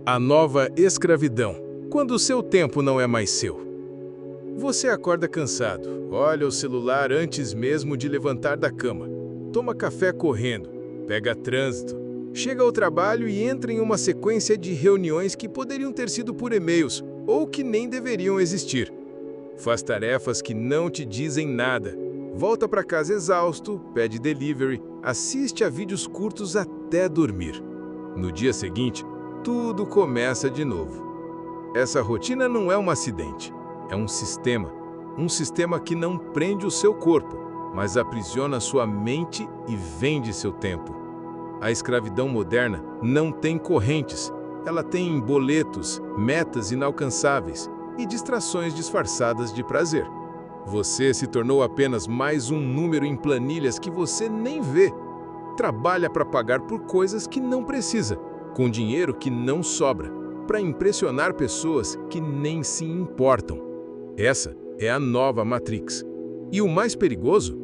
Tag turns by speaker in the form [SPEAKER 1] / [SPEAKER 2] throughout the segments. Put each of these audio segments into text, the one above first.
[SPEAKER 1] A nova escravidão, quando o seu tempo não é mais seu. Você acorda cansado, olha o celular antes mesmo de levantar da cama, toma café correndo, pega trânsito, chega ao trabalho e entra em uma sequência de reuniões que poderiam ter sido por e-mails ou que nem deveriam existir. Faz tarefas que não te dizem nada, volta para casa exausto, pede delivery, assiste a vídeos curtos até dormir. No dia seguinte, tudo começa de novo. Essa rotina não é um acidente, é um sistema que não prende o seu corpo, mas aprisiona sua mente e vende seu tempo. A escravidão moderna não tem correntes, ela tem boletos, metas inalcançáveis e distrações disfarçadas de prazer. Você se tornou apenas mais um número em planilhas que você nem vê. Trabalha para pagar por coisas que não precisa, com dinheiro que não sobra, para impressionar pessoas que nem se importam. Essa é a nova Matrix. E o mais perigoso,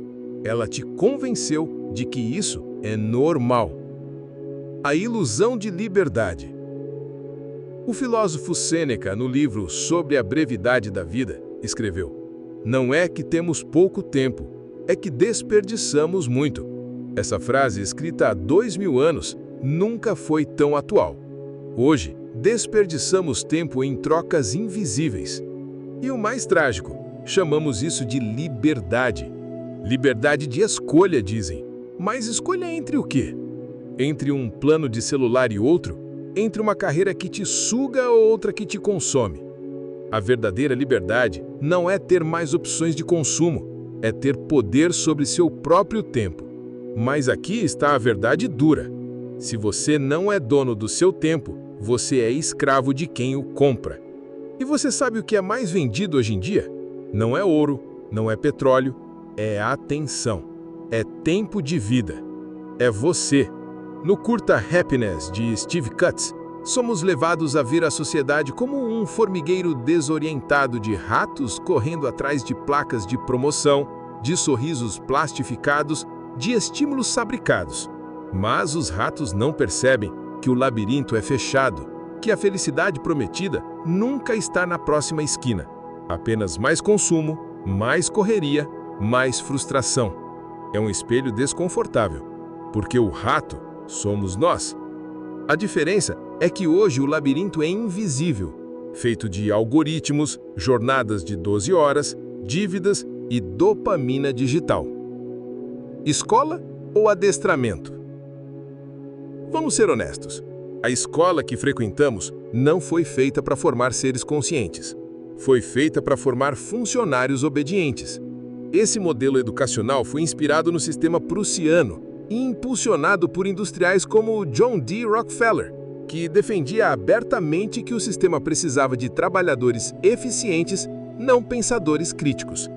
[SPEAKER 1] ela te convenceu de que isso é normal. A ilusão de liberdade. O filósofo Sêneca, no livro Sobre a Brevidade da Vida, escreveu: "Não é que temos pouco tempo, é que desperdiçamos muito." Essa frase, escrita há 2000 anos, nunca foi tão atual. Hoje, desperdiçamos tempo em trocas invisíveis. E o mais trágico, chamamos isso de liberdade. Liberdade de escolha, dizem. Mas escolha entre o quê? Entre um plano de celular e outro? Entre uma carreira que te suga ou outra que te consome? A verdadeira liberdade não é ter mais opções de consumo, é ter poder sobre seu próprio tempo. Mas aqui está a verdade dura. Se você não é dono do seu tempo, você é escravo de quem o compra. E você sabe o que é mais vendido hoje em dia? Não é ouro, não é petróleo, é atenção. É tempo de vida. É você. No curta Happiness, de Steve Cutts, somos levados a ver a sociedade como um formigueiro desorientado de ratos correndo atrás de placas de promoção, de sorrisos plastificados, de estímulos fabricados. Mas os ratos não percebem que o labirinto é fechado, que a felicidade prometida nunca está na próxima esquina. Apenas mais consumo, mais correria, mais frustração. É um espelho desconfortável, porque o rato somos nós. A diferença é que hoje o labirinto é invisível, feito de algoritmos, jornadas de 12 horas, dívidas e dopamina digital. Escola ou adestramento? Vamos ser honestos. A escola que frequentamos não foi feita para formar seres conscientes. Foi feita para formar funcionários obedientes. Esse modelo educacional foi inspirado no sistema prussiano e impulsionado por industriais como John D. Rockefeller, que defendia abertamente que o sistema precisava de trabalhadores eficientes, não pensadores críticos.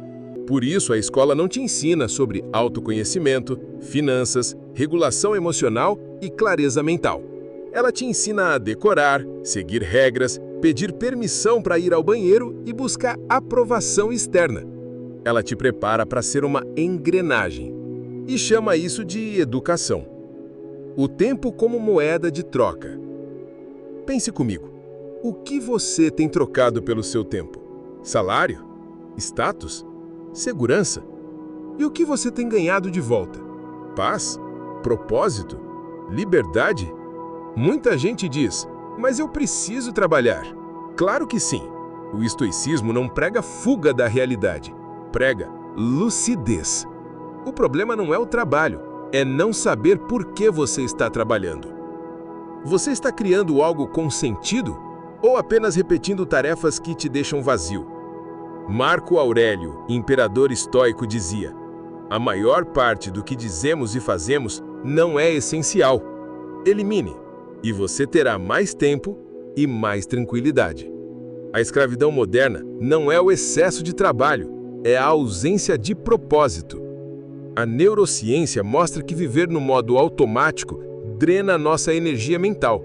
[SPEAKER 1] Por isso, a escola não te ensina sobre autoconhecimento, finanças, regulação emocional e clareza mental. Ela te ensina a decorar, seguir regras, pedir permissão para ir ao banheiro e buscar aprovação externa. Ela te prepara para ser uma engrenagem e chama isso de educação. O tempo como moeda de troca. Pense comigo, o que você tem trocado pelo seu tempo? Salário? Status? Segurança? E o que você tem ganhado de volta? Paz? Propósito? Liberdade? Muita gente diz, mas eu preciso trabalhar. Claro que sim. O estoicismo não prega fuga da realidade, prega lucidez. O problema não é o trabalho, é não saber por que você está trabalhando. Você está criando algo com sentido ou apenas repetindo tarefas que te deixam vazio? Marco Aurélio, imperador estoico, dizia: "A maior parte do que dizemos e fazemos não é essencial. Elimine, e você terá mais tempo e mais tranquilidade." A escravidão moderna não é o excesso de trabalho, é a ausência de propósito. A neurociência mostra que viver no modo automático drena nossa energia mental.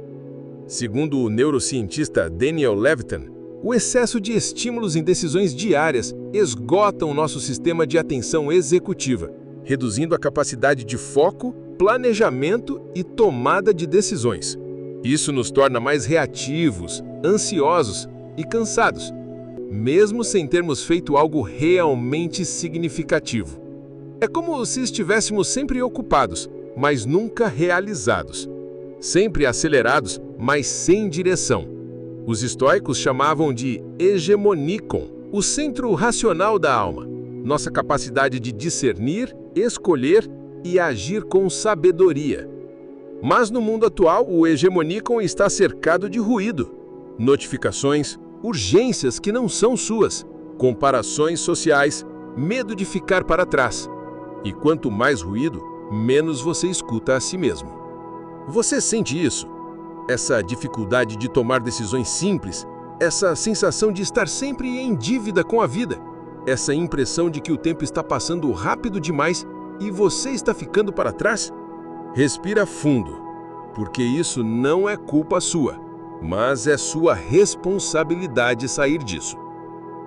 [SPEAKER 1] Segundo o neurocientista Daniel Levitin, o excesso de estímulos em decisões diárias esgotam nosso sistema de atenção executiva, reduzindo a capacidade de foco, planejamento e tomada de decisões. Isso nos torna mais reativos, ansiosos e cansados, mesmo sem termos feito algo realmente significativo. É como se estivéssemos sempre ocupados, mas nunca realizados. Sempre acelerados, mas sem direção. Os estoicos chamavam de hegemonikon, o centro racional da alma, nossa capacidade de discernir, escolher e agir com sabedoria. Mas no mundo atual, o hegemonikon está cercado de ruído, notificações, urgências que não são suas, comparações sociais, medo de ficar para trás. E quanto mais ruído, menos você escuta a si mesmo. Você sente isso? Essa dificuldade de tomar decisões simples, essa sensação de estar sempre em dívida com a vida, essa impressão de que o tempo está passando rápido demais e você está ficando para trás? Respira fundo, porque isso não é culpa sua, mas é sua responsabilidade sair disso.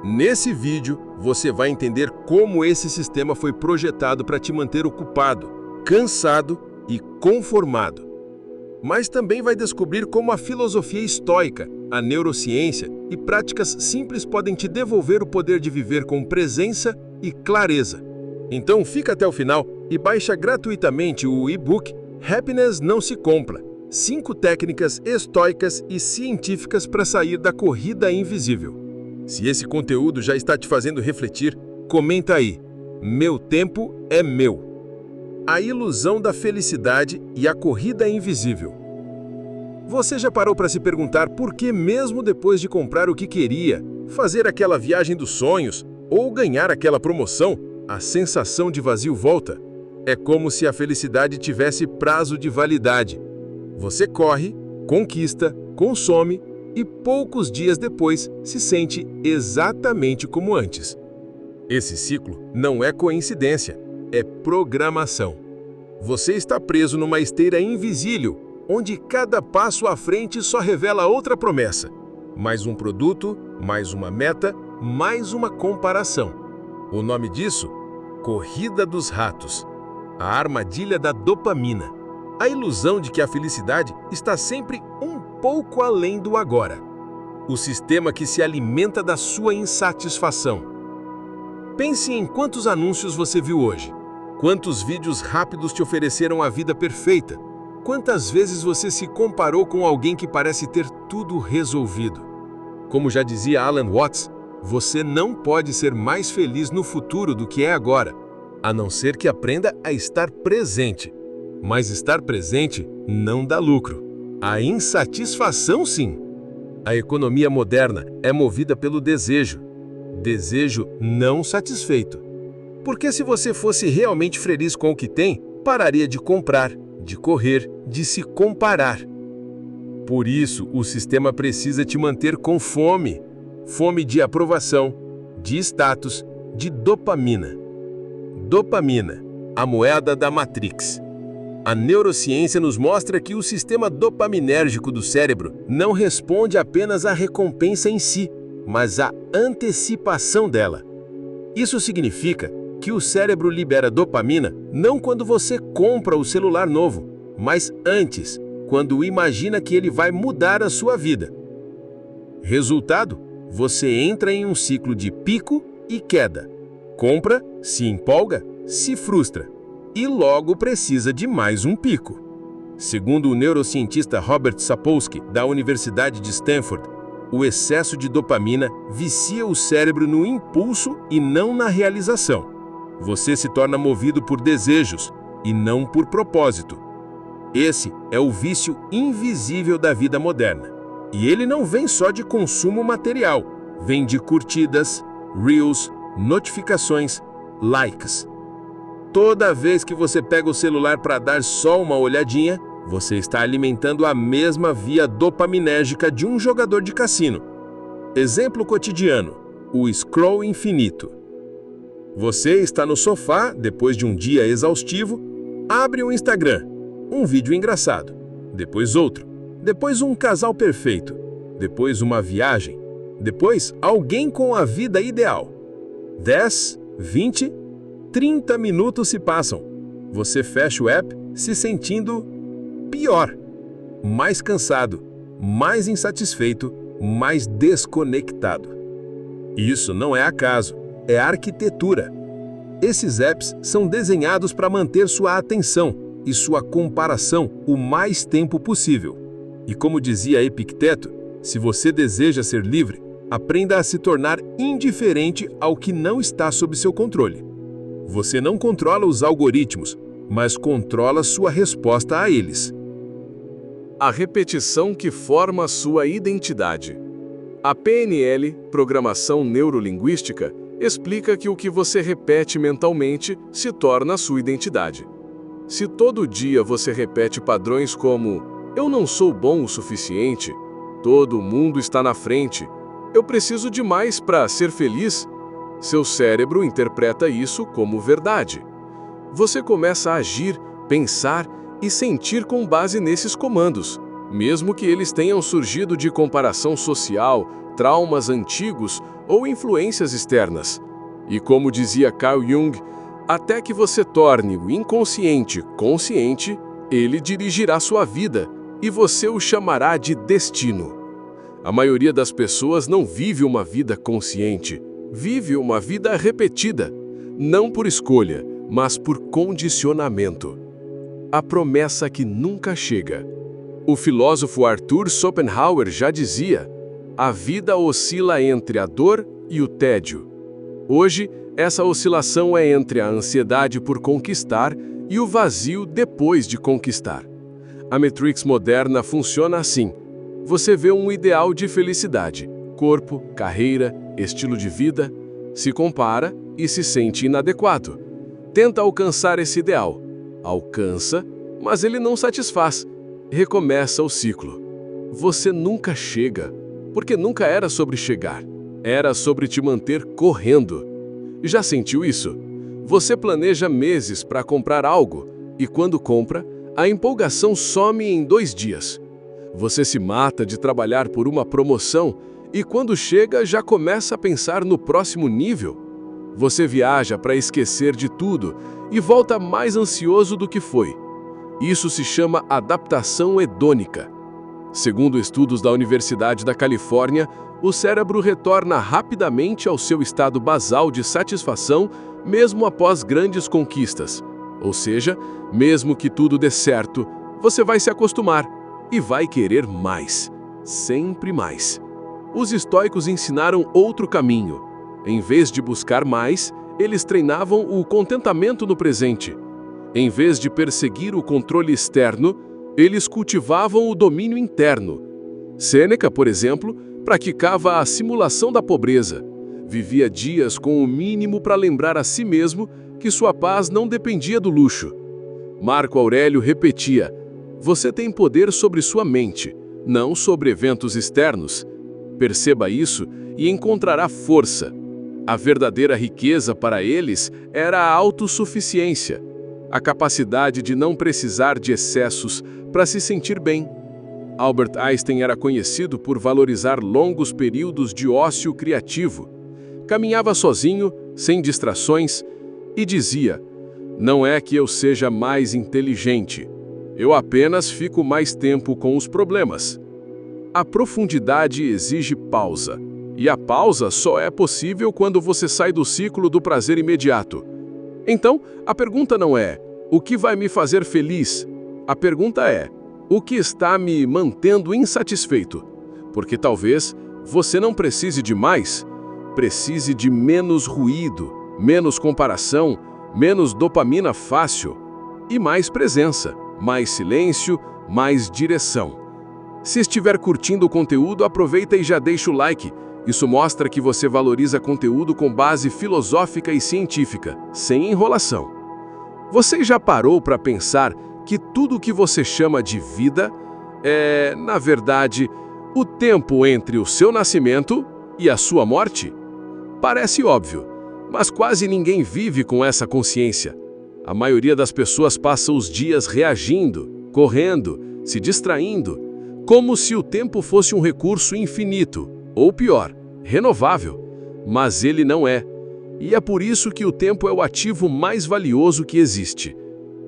[SPEAKER 1] Nesse vídeo, você vai entender como esse sistema foi projetado para te manter ocupado, cansado e conformado. Mas também vai descobrir como a filosofia estoica, a neurociência e práticas simples podem te devolver o poder de viver com presença e clareza. Então fica até o final e baixa gratuitamente o e-book Happiness Não Se Compra, 5 técnicas estoicas e científicas para sair da corrida invisível. Se esse conteúdo já está te fazendo refletir, comenta aí. Meu tempo é meu. A ilusão da felicidade e a corrida invisível. Você já parou para se perguntar por que, mesmo depois de comprar o que queria, fazer aquela viagem dos sonhos ou ganhar aquela promoção, a sensação de vazio volta? É como se a felicidade tivesse prazo de validade. Você corre, conquista, consome e poucos dias depois se sente exatamente como antes. Esse ciclo não é coincidência, é programação. Você está preso numa esteira invisível, onde cada passo à frente só revela outra promessa. Mais um produto, mais uma meta, mais uma comparação. O nome disso? Corrida dos ratos. A armadilha da dopamina. A ilusão de que a felicidade está sempre um pouco além do agora. O sistema que se alimenta da sua insatisfação. Pense em quantos anúncios você viu hoje. Quantos vídeos rápidos te ofereceram a vida perfeita? Quantas vezes você se comparou com alguém que parece ter tudo resolvido? Como já dizia Alan Watts, você não pode ser mais feliz no futuro do que é agora, a não ser que aprenda a estar presente. Mas estar presente não dá lucro. A insatisfação, sim. A economia moderna é movida pelo desejo. Desejo não satisfeito. Porque se você fosse realmente feliz com o que tem, pararia de comprar, de correr, de se comparar. Por isso, o sistema precisa te manter com fome. Fome de aprovação, de status, de dopamina. Dopamina, a moeda da Matrix. A neurociência nos mostra que o sistema dopaminérgico do cérebro não responde apenas à recompensa em si, mas à antecipação dela. Isso significa que o cérebro libera dopamina não quando você compra o celular novo, mas antes, quando imagina que ele vai mudar a sua vida. Resultado? Você entra em um ciclo de pico e queda. Compra, se empolga, se frustra e logo precisa de mais um pico. Segundo o neurocientista Robert Sapolsky, da Universidade de Stanford, o excesso de dopamina vicia o cérebro no impulso e não na realização. Você se torna movido por desejos e não por propósito. Esse é o vício invisível da vida moderna. E ele não vem só de consumo material, vem de curtidas, reels, notificações, likes. Toda vez que você pega o celular para dar só uma olhadinha, você está alimentando a mesma via dopaminérgica de um jogador de cassino. Exemplo cotidiano, o scroll infinito. Você está no sofá, depois de um dia exaustivo, abre o Instagram, um vídeo engraçado, depois outro, depois um casal perfeito, depois uma viagem, depois alguém com a vida ideal. 10, 20, 30 minutos se passam. Você fecha o app se sentindo pior.
[SPEAKER 2] mais cansado, mais insatisfeito, mais desconectado. Isso não é acaso, é arquitetura. Esses apps são desenhados para manter sua atenção e sua comparação o mais tempo possível. E como dizia Epicteto, se você deseja ser livre, aprenda a se tornar indiferente ao que não está sob seu controle. Você não controla os algoritmos, mas controla sua resposta a eles.
[SPEAKER 1] A repetição que forma sua identidade. A PNL, Programação Neurolinguística, explica que o que você repete mentalmente se torna a sua identidade. Se todo dia você repete padrões como "eu não sou bom o suficiente", "todo mundo está na frente", "eu preciso de mais para ser feliz", seu cérebro interpreta isso como verdade. Você começa a agir, pensar e sentir com base nesses comandos, mesmo que eles tenham surgido de comparação social, traumas antigos ou influências externas. E como dizia Carl Jung, até que você torne o inconsciente consciente, ele dirigirá sua vida e você o chamará de destino. A maioria das pessoas não vive uma vida consciente, vive uma vida repetida, não por escolha, mas por condicionamento. A promessa que nunca chega. O filósofo Arthur Schopenhauer já dizia: a vida oscila entre a dor e o tédio. Hoje, essa oscilação é entre a ansiedade por conquistar e o vazio depois de conquistar. A Matrix moderna funciona assim. Você vê um ideal de felicidade, corpo, carreira, estilo de vida, se compara e se sente inadequado. Tenta alcançar esse ideal. Alcança, mas ele não satisfaz. Recomeça o ciclo. Você nunca chega, porque nunca era sobre chegar. Era sobre te manter correndo. Já sentiu isso? Você planeja meses para comprar algo e quando compra, a empolgação some em 2 dias. Você se mata de trabalhar por uma promoção e quando chega já começa a pensar no próximo nível. Você viaja para esquecer de tudo e volta mais ansioso do que foi. Isso se chama adaptação hedônica. Segundo estudos da Universidade da Califórnia, o cérebro retorna rapidamente ao seu estado basal de satisfação mesmo após grandes conquistas. Ou seja, mesmo que tudo dê certo, você vai se acostumar e vai querer mais, sempre mais. Os estoicos ensinaram outro caminho. Em vez de buscar mais, eles treinavam o contentamento no presente. Em vez de perseguir o controle externo, eles cultivavam o domínio interno. Sêneca, por exemplo, praticava a simulação da pobreza. Vivia dias com o mínimo para lembrar a si mesmo que sua paz não dependia do luxo. Marco Aurélio repetia: você tem poder sobre sua mente, não sobre eventos externos. Perceba isso e encontrará força. A verdadeira riqueza para eles era a autossuficiência, a capacidade de não precisar de excessos para se sentir bem. Albert Einstein era conhecido por valorizar longos períodos de ócio criativo. Caminhava sozinho, sem distrações, e dizia: não é que eu seja mais inteligente, eu apenas fico mais tempo com os problemas. A profundidade exige pausa, e a pausa só é possível quando você sai do ciclo do prazer imediato. Então, a pergunta não é: o que vai me fazer feliz? A pergunta é: o que está me mantendo insatisfeito? Porque talvez você não precise de mais, precise de menos ruído, menos comparação, menos dopamina fácil e mais presença, mais silêncio, mais direção. Se estiver curtindo o conteúdo, aproveita e já deixa o like. Isso mostra que você valoriza conteúdo com base filosófica e científica, sem enrolação. Você já parou para pensar que tudo o que você chama de vida é, na verdade, o tempo entre o seu nascimento e a sua morte? Parece óbvio, mas quase ninguém vive com essa consciência. A maioria das pessoas passa os dias reagindo, correndo, se distraindo, como se o tempo fosse um recurso infinito, ou pior, renovável. Mas ele não é. E é por isso que o tempo é o ativo mais valioso que existe.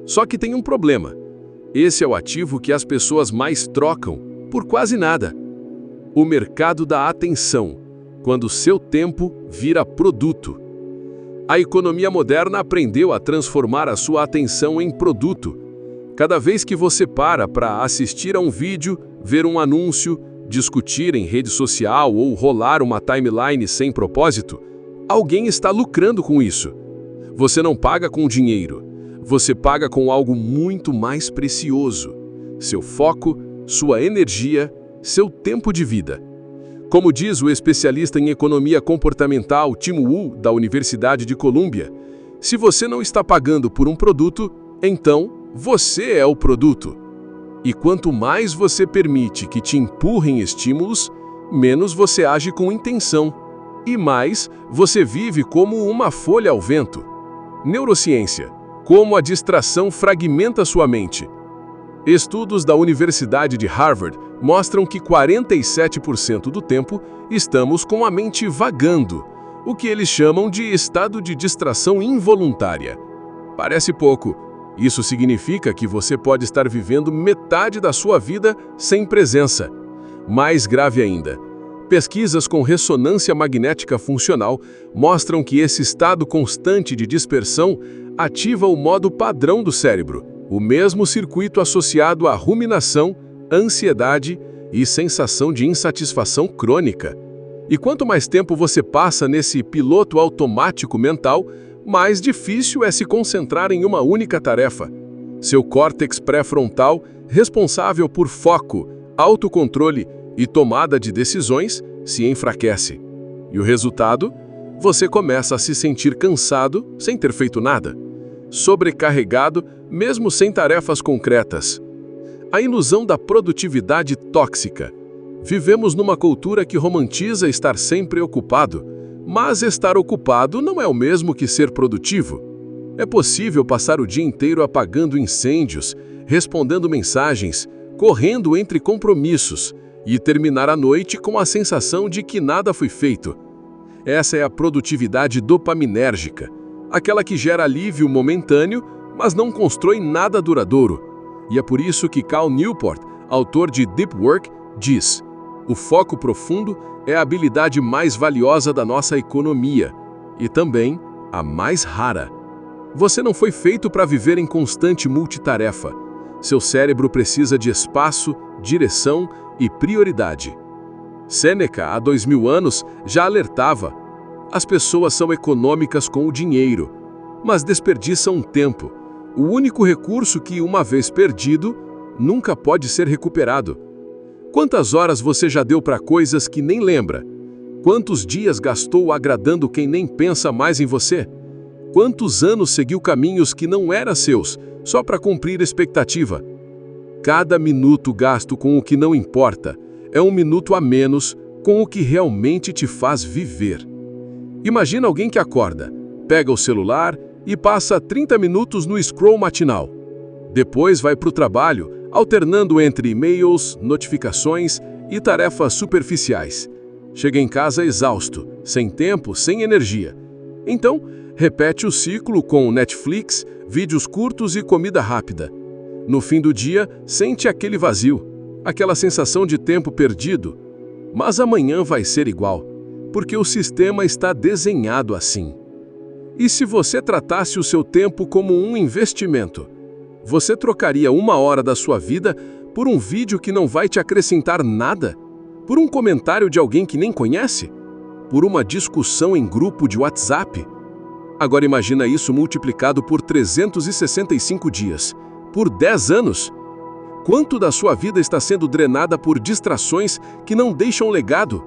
[SPEAKER 1] Só que tem um problema.
[SPEAKER 3] Esse é o ativo que as pessoas mais trocam por quase nada. O mercado da atenção, quando seu tempo vira produto. A economia moderna aprendeu a transformar a sua atenção em produto. Cada vez que você para assistir a um vídeo, ver um anúncio, discutir em rede social ou rolar uma timeline sem propósito, alguém está lucrando com isso. Você não paga com dinheiro, você paga com algo muito mais precioso: seu foco, sua energia, seu tempo de vida. Como diz o especialista em economia comportamental Tim Wu, da Universidade de Colômbia, se você não está pagando por um produto, então você é o produto. E quanto mais você permite que te empurrem estímulos, menos você age com intenção. E mais, você vive como uma folha ao vento. Neurociência: como a distração fragmenta sua mente. Estudos da Universidade de Harvard mostram que 47% do tempo estamos com a mente vagando, o que eles chamam de estado de distração involuntária. Parece pouco. Isso significa que você pode estar vivendo metade da sua vida sem presença. Mais grave ainda, pesquisas com ressonância magnética funcional mostram que esse estado constante de dispersão ativa o modo padrão do cérebro, o mesmo circuito associado à ruminação, ansiedade e sensação de insatisfação crônica. E quanto mais tempo você passa nesse piloto automático mental, mais difícil é se concentrar em uma única tarefa. Seu córtex pré-frontal, responsável por foco, autocontrole e tomada de decisões, se enfraquece. E o resultado? Você começa a se sentir cansado sem ter feito nada, sobrecarregado mesmo sem tarefas concretas. A ilusão da produtividade tóxica. Vivemos numa cultura que romantiza estar sempre ocupado, mas estar ocupado não é o mesmo que ser produtivo. É possível passar o dia inteiro apagando incêndios, respondendo mensagens, correndo entre compromissos e terminar a noite com a sensação de que nada foi feito. Essa é a produtividade dopaminérgica, aquela que gera alívio momentâneo, mas não constrói nada duradouro. E é por isso que Cal Newport, autor de Deep Work, diz: o foco profundo é a habilidade mais valiosa da nossa economia e também a mais rara. Você não foi feito para viver em constante multitarefa. Seu cérebro precisa de espaço, direção e prioridade. Sêneca, há 2000 anos, já alertava: as pessoas são econômicas com o dinheiro, mas desperdiçam tempo. O único recurso que, uma vez perdido, nunca pode ser recuperado. Quantas horas você já deu para coisas que nem lembra? Quantos dias gastou agradando quem nem pensa mais em você? Quantos anos seguiu caminhos que não eram seus, só para cumprir expectativa? Cada minuto gasto com o que não importa é um minuto a menos com o que realmente te faz viver. Imagina alguém que acorda, pega o celular e passa 30 minutos no scroll matinal. Depois vai para o trabalho, alternando entre e-mails, notificações e tarefas superficiais. Chega em casa exausto, sem tempo, sem energia. Então, repete o ciclo com Netflix, vídeos curtos e comida rápida. No fim do dia, sente aquele vazio, aquela sensação de tempo perdido. Mas amanhã vai ser igual, porque o sistema está desenhado assim. E se você tratasse o seu tempo como um investimento? Você trocaria 1 hora da sua vida por um vídeo que não vai te acrescentar nada? Por um comentário de alguém que nem conhece? Por uma discussão em grupo de WhatsApp? Agora imagina isso multiplicado por 365 dias, por 10 anos. Quanto da sua vida está sendo drenada por distrações que não deixam legado?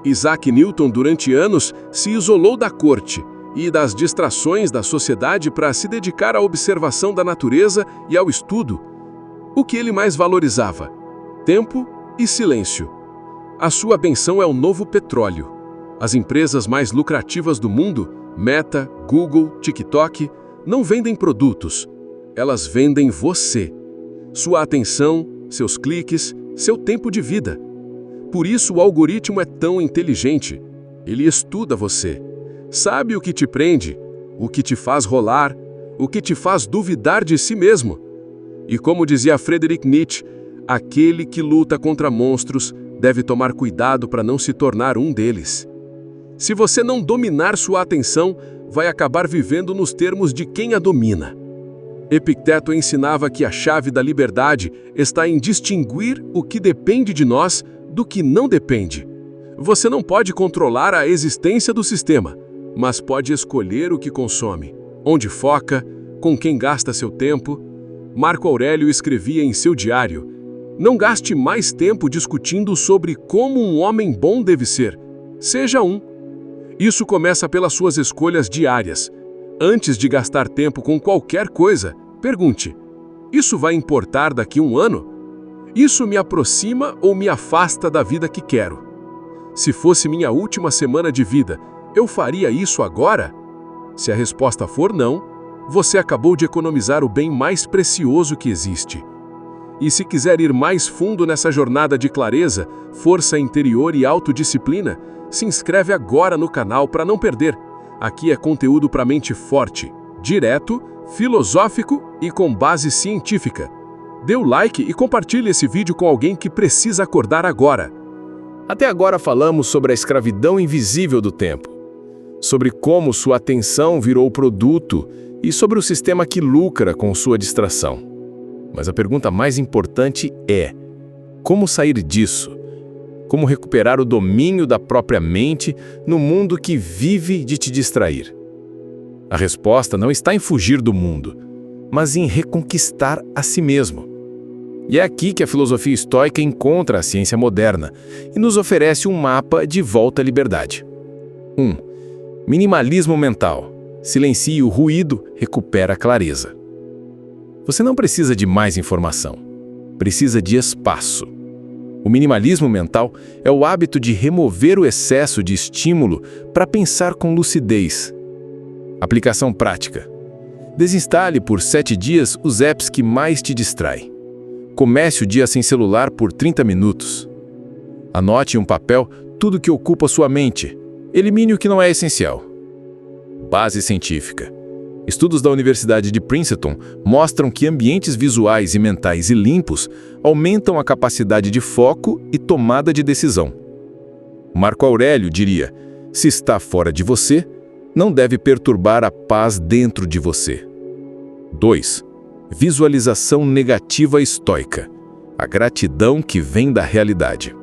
[SPEAKER 3] Isaac Newton, durante anos, se isolou da corte e das distrações da sociedade para se dedicar à observação da natureza e ao estudo. O que ele mais valorizava? Tempo e silêncio. A sua benção é o novo petróleo. As empresas mais lucrativas do mundo, Meta, Google, TikTok, não vendem produtos. Elas vendem você. Sua atenção, seus cliques, seu tempo de vida. Por isso o algoritmo é tão inteligente. Ele estuda você. Sabe o que te prende, o que te faz rolar, o que te faz duvidar de si mesmo. E como dizia Friedrich Nietzsche, aquele que luta contra monstros deve tomar cuidado para não se tornar um deles. Se você não dominar sua atenção, vai acabar vivendo nos termos de quem a domina. Epicteto ensinava que a chave da liberdade está em distinguir o que depende de nós do que não depende. Você não pode controlar a existência do sistema, mas pode escolher o que consome, onde foca, com quem gasta seu tempo. Marco Aurélio escrevia em seu diário: "Não gaste mais tempo discutindo sobre como um homem bom deve ser. Seja um." Isso começa pelas suas escolhas diárias. Antes de gastar tempo com qualquer coisa, pergunte: isso vai importar daqui a um ano? Isso me aproxima ou me afasta da vida que quero? Se fosse minha última semana de vida, eu faria isso agora? Se a resposta for não, você acabou de economizar o bem mais precioso que existe. E se quiser ir mais fundo nessa jornada de clareza, força interior e autodisciplina, se inscreve agora no canal para não perder. Aqui é conteúdo para mente forte, direto, filosófico e com base científica. Dê o like e compartilhe esse vídeo com alguém que precisa acordar agora.
[SPEAKER 4] Até agora falamos sobre a escravidão invisível do tempo, sobre como sua atenção virou produto e sobre o sistema que lucra com sua distração. Mas a pergunta mais importante é: como sair disso? Como recuperar o domínio da própria mente no mundo que vive de te distrair? A resposta não está em fugir do mundo, mas em reconquistar a si mesmo. E é aqui que a filosofia estoica encontra a ciência moderna e nos oferece um mapa de volta à liberdade. 1. Minimalismo mental. Silencie o ruído, recupera a clareza. Você não precisa de mais informação, precisa de espaço. O minimalismo mental é o hábito de remover o excesso de estímulo para pensar com lucidez. Aplicação prática. Desinstale por 7 dias os apps que mais te distraem. Comece o dia sem celular por 30 minutos. Anote em um papel tudo que ocupa sua mente. Elimine o que não é essencial. Base científica. Estudos da Universidade de Princeton mostram que ambientes visuais e mentais e limpos aumentam a capacidade de foco e tomada de decisão. Marco Aurélio diria: se está fora de você, não deve perturbar a paz dentro de você. 2. Visualização negativa estoica. A gratidão que vem da realidade.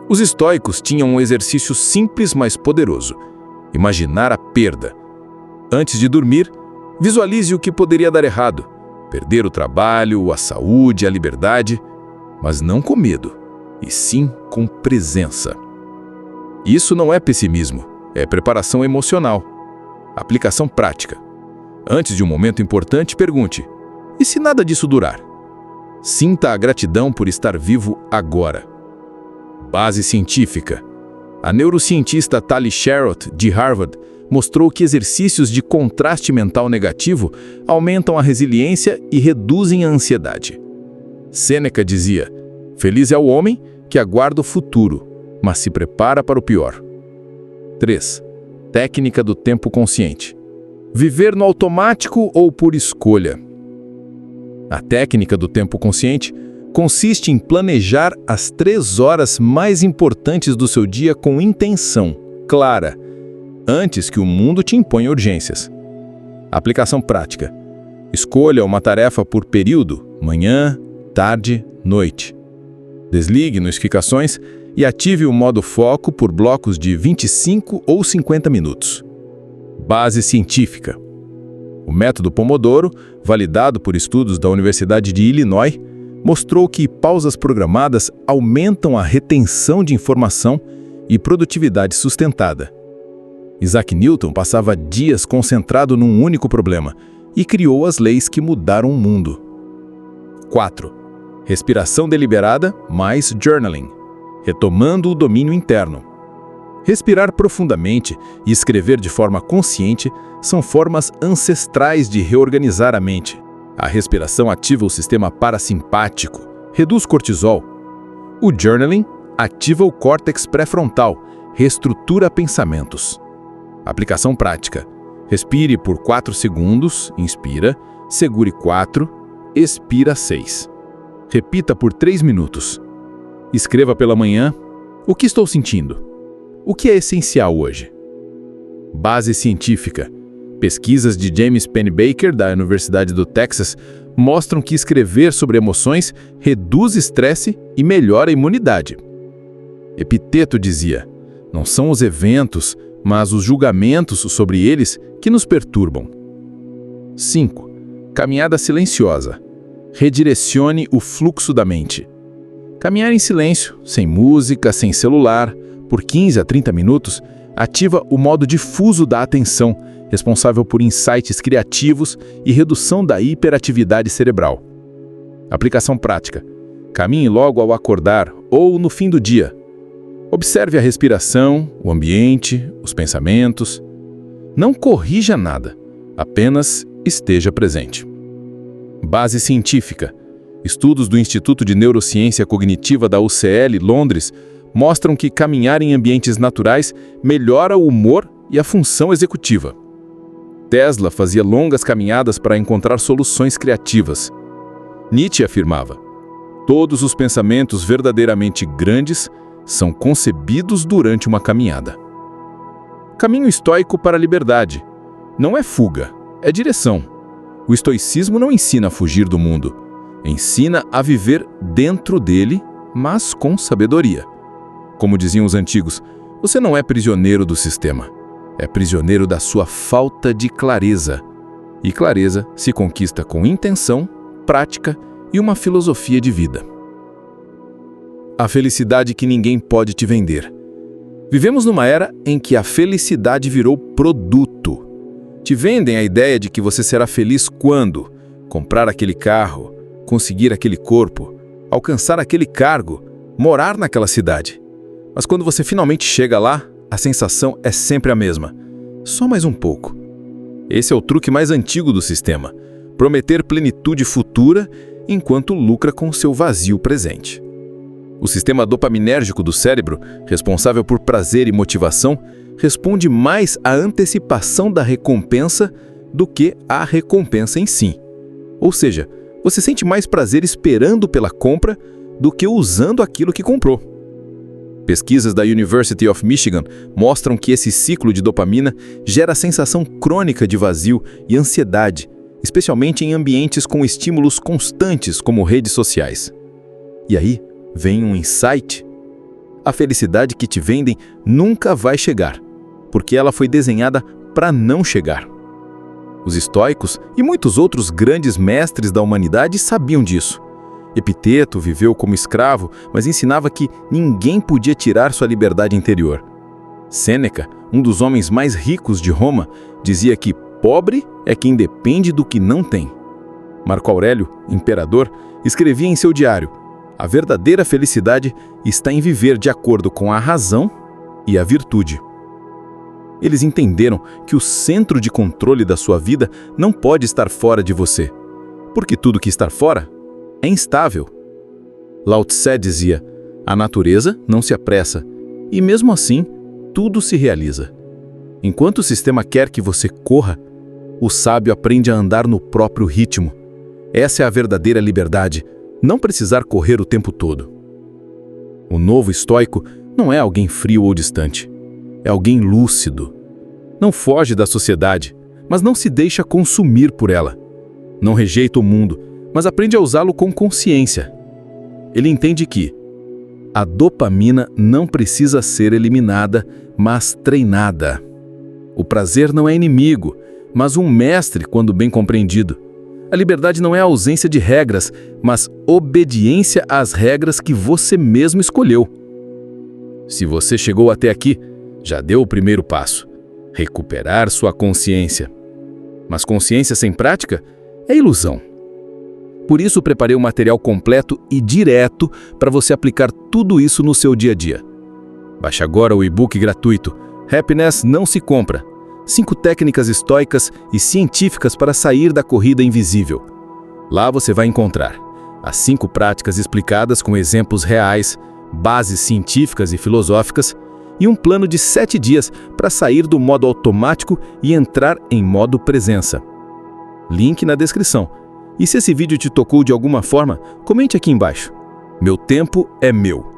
[SPEAKER 4] Os estoicos tinham um exercício simples, mas poderoso: imaginar a perda. Antes de dormir, visualize o que poderia dar errado: perder o trabalho, a saúde, a liberdade, mas não com medo, e sim com presença. Isso não é pessimismo, é preparação emocional. Aplicação prática. Antes de um momento importante, pergunte: e se nada disso durar? Sinta a gratidão por estar vivo agora. Base científica. A neurocientista Tali Sharot, de Harvard, mostrou que exercícios de contraste mental negativo aumentam a resiliência e reduzem a ansiedade. Sêneca dizia: feliz é o homem que aguarda o futuro, mas se prepara para o pior. 3. Técnica do tempo consciente. Viver no automático ou por escolha. A técnica do tempo consciente consiste em planejar as 3 horas mais importantes do seu dia com intenção clara, antes que o mundo te imponha urgências. Aplicação prática. Escolha uma tarefa por período: manhã, tarde, noite. Desligue notificações e ative o modo foco por blocos de 25 ou 50 minutos. Base científica. O método Pomodoro, validado por estudos da Universidade de Illinois, mostrou que pausas programadas aumentam a retenção de informação e produtividade sustentada. Isaac Newton passava dias concentrado num único problema e criou as leis que mudaram o mundo. 4. Respiração deliberada mais journaling, retomando o domínio interno. Respirar profundamente e escrever de forma consciente são formas ancestrais de reorganizar a mente. A respiração ativa o sistema parasimpático, reduz cortisol. O journaling ativa o córtex pré-frontal, reestrutura pensamentos. Aplicação prática. Respire por 4 segundos, inspira, segure 4, expira 6. Repita por 3 minutos. Escreva pela manhã: o que estou sentindo? O que é essencial hoje? Base científica. Pesquisas de James Pennebaker, da Universidade do Texas, mostram que escrever sobre emoções reduz estresse e melhora a imunidade. Epiteto dizia: não são os eventos, mas os julgamentos sobre eles que nos perturbam. 5. Caminhada silenciosa. Redirecione o fluxo da mente. Caminhar em silêncio, sem música, sem celular, por 15 a 30 minutos, ativa o modo difuso da atenção, responsável por insights criativos e redução da hiperatividade cerebral. Aplicação prática. Caminhe logo ao acordar ou no fim do dia. Observe a respiração, o ambiente, os pensamentos. Não corrija nada, apenas esteja presente. Base científica. Estudos do Instituto de Neurociência Cognitiva da UCL, Londres, mostram que caminhar em ambientes naturais melhora o humor e a função executiva. Tesla fazia longas caminhadas para encontrar soluções criativas. Nietzsche afirmava: todos os pensamentos verdadeiramente grandes são concebidos durante uma caminhada. Caminho estoico para a liberdade. Não é fuga, é direção. O estoicismo não ensina a fugir do mundo. Ensina a viver dentro dele, mas com sabedoria. Como diziam os antigos, você não é prisioneiro do sistema. É prisioneiro da sua falta de clareza. E clareza se conquista com intenção, prática e uma filosofia de vida. A felicidade que ninguém pode te vender. Vivemos numa era em que a felicidade virou produto. Te vendem a ideia de que você será feliz quando comprar aquele carro, conseguir aquele corpo, alcançar aquele cargo, morar naquela cidade. Mas quando você finalmente chega lá, a sensação é sempre a mesma. Só mais um pouco. Esse é o truque mais antigo do sistema: prometer plenitude futura enquanto lucra com seu vazio presente. O sistema dopaminérgico do cérebro, responsável por prazer e motivação, responde mais à antecipação da recompensa do que à recompensa em si. Ou seja, você sente mais prazer esperando pela compra do que usando aquilo que comprou. Pesquisas da University of Michigan mostram que esse ciclo de dopamina gera a sensação crônica de vazio e ansiedade, especialmente em ambientes com estímulos constantes como redes sociais. E aí vem um insight: a felicidade que te vendem nunca vai chegar, porque ela foi desenhada para não chegar. Os estoicos e muitos outros grandes mestres da humanidade sabiam disso. Epiteto viveu como escravo, mas ensinava que ninguém podia tirar sua liberdade interior. Sêneca, um dos homens mais ricos de Roma, dizia que pobre é quem depende do que não tem. Marco Aurélio, imperador, escrevia em seu diário: a verdadeira felicidade está em viver de acordo com a razão e a virtude. Eles entenderam que o centro de controle da sua vida não pode estar fora de você, porque tudo que está fora é instável. Lao Tse dizia: a natureza não se apressa, e mesmo assim, tudo se realiza. Enquanto o sistema quer que você corra, o sábio aprende a andar no próprio ritmo. Essa é a verdadeira liberdade, não precisar correr o tempo todo. O novo estoico não é alguém frio ou distante, é alguém lúcido. Não foge da sociedade, mas não se deixa consumir por ela. Não rejeita o mundo, mas aprende a usá-lo com consciência. Ele entende que a dopamina não precisa ser eliminada, mas treinada. O prazer não é inimigo, mas um mestre quando bem compreendido. A liberdade não é a ausência de regras, mas obediência às regras que você mesmo escolheu. Se você chegou até aqui, já deu o primeiro passo: recuperar sua consciência. Mas consciência sem prática é ilusão. Por isso, preparei um material completo e direto para você aplicar tudo isso no seu dia a dia. Baixe agora o e-book gratuito Happiness Não Se Compra. 5 técnicas estoicas e científicas para sair da corrida invisível. Lá você vai encontrar as 5 práticas explicadas com exemplos reais, bases científicas e filosóficas, e um plano de 7 dias para sair do modo automático e entrar em modo presença. Link na descrição. E se esse vídeo te tocou de alguma forma, comente aqui embaixo. Meu tempo é meu.